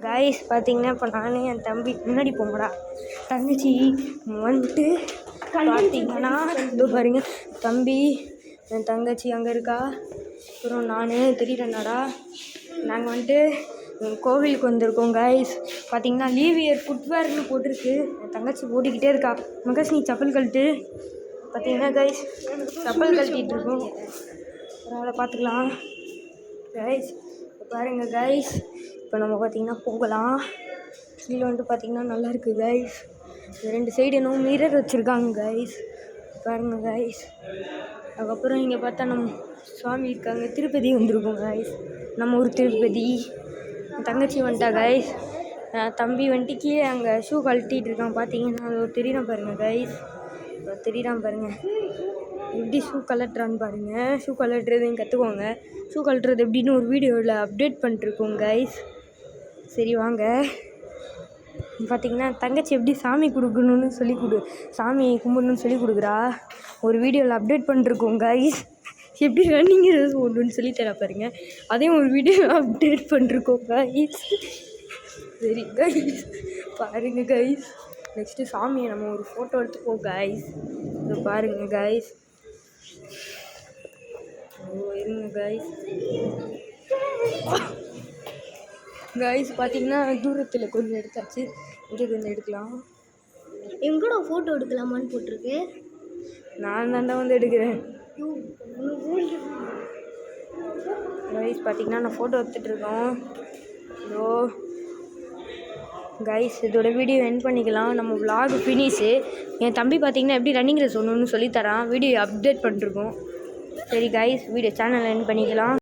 Guys பார்த்தீங்கன்னா இப்போ நானே என் தம்பி முன்னாடி போங்கடா தங்கச்சி வந்துட்டு பார்த்தீங்கன்னா இதோ பாருங்க தம்பி என் தங்கச்சி அங்கே இருக்கா. அப்புறம் நான் தெரியலனாடா நாங்கள் வந்துட்டு கோவிலுக்கு வந்திருக்கோம் கைஸ். பார்த்தீங்கன்னா லீவ் இயர் ஃபுட்வேர்னு போட்டிருக்கு. என் தங்கச்சி ஓடிக்கிட்டே இருக்கா. மகேஷ் நீ செப்பல் கழட்டு. பார்த்தீங்கன்னா கைஸ் செப்பல் கழட்டிகிட்டு இருக்கோம். அதனால் பார்த்துக்கலாம் கைஸ். பாருங்கள் கைஸ் இப்போ நம்ம பார்த்திங்கன்னா போகலாம். கீழே வந்துட்டு பார்த்திங்கன்னா நல்லாயிருக்கு கைஸ். ரெண்டு சைடு இன்னும் மிரர் வச்சுருக்காங்க கைஸ். பாருங்கள் கைஸ். அதுக்கப்புறம் இங்கே பார்த்தா நம்ம சுவாமி இருக்காங்க. திருப்பதி வந்திருக்கோம் கைஸ். நம்ம ஊர் திருப்பதி. தங்கச்சி வந்துட்டா கைஸ். தம்பி வந்துட்டு கீழே அங்கே ஷூ கழட்டிகிட்டு இருக்கான். பார்த்தீங்கன்னா அது ஒரு தெரியிறான் பாருங்கள் கைஸ். தெரியிறான் பாருங்கள் எப்படி ஷூ கலட்டுறான்னு பாருங்கள். ஷூ கலட்டுறதையும் கற்றுக்கோங்க. ஷூ கலட்டுறது எப்படின்னு ஒரு வீடியோவில் அப்டேட் பண்ணிட்டுருக்கோம் கைஸ். சரி வாங்க. பார்த்திங்கன்னா தங்கச்சி எப்படி சாமி கொடுக்கணுன்னு சாமி கும்பிடணுன்னு சொல்லி கொடுக்குறா. ஒரு வீடியோவில் அப்டேட் பண்ணிருக்கோம் கைஸ். எப்படி ரன்னிங் ரேஸ் ஓடணுன்னு சொல்லி தர பாருங்க. அதையும் ஒரு வீடியோவில் அப்டேட் பண்ணிருக்கோம் கைஸ். சரி கைஸ் பாருங்க கைஸ். நெக்ஸ்ட்டு சாமியை நம்ம ஒரு ஃபோட்டோ எடுத்துப்போம் கைஸ். இது பாருங்க கைஸ். இருங்க கைஸ். கைஸ் பார்த்தீங்கன்னா தூரத்தில் கொஞ்சம் எடுத்தாச்சு. இங்கே கொஞ்சம் எடுக்கலாம். எங்கூட ஃபோட்டோ எடுக்கலாமான்னு போட்டிருக்கு. நான் தாண்டா வந்து எடுக்கிறேன் கைஸ். பார்த்தீங்கன்னா நான் ஃபோட்டோ எடுத்துகிட்ருக்கோம். இதோ கைஸ் இதோட வீடியோ எண்ட் பண்ணிக்கலாம். நம்ம vlog ஃபினிஷு. என் தம்பி பார்த்தீங்கன்னா எப்படி ரன்னிங் ரேஸ் ஒன்று சொல்லித்தரான். வீடியோ அப்டேட் பண்ணிருக்கோம். சரி கைஸ் வீடியோ சேனல் எண்ட் பண்ணிக்கலாம்.